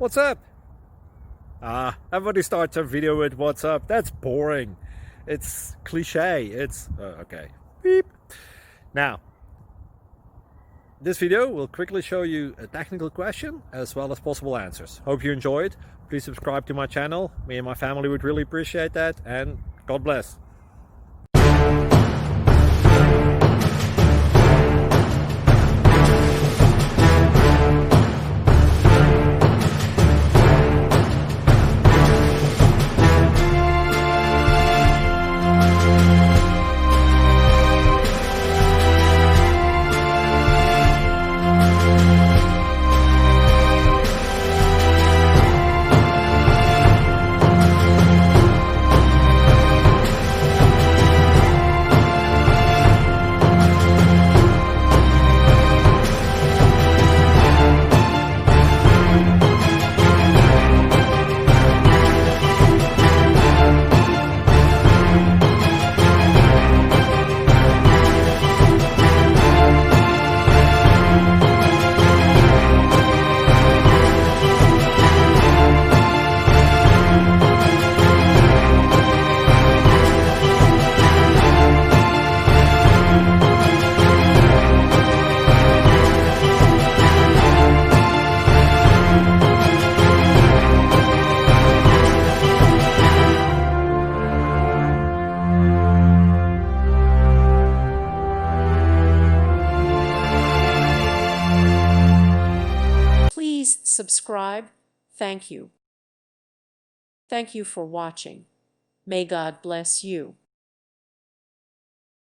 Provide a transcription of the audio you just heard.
What's up? Everybody starts a video with what's up. That's boring. It's cliche. It's okay. Beep. Now, this video will quickly show you a technical question as well as possible answers. Hope you enjoyed. Please subscribe to my channel. Me and my family would really appreciate that, and God bless. Please subscribe. Thank you. Thank you for watching. May God bless you.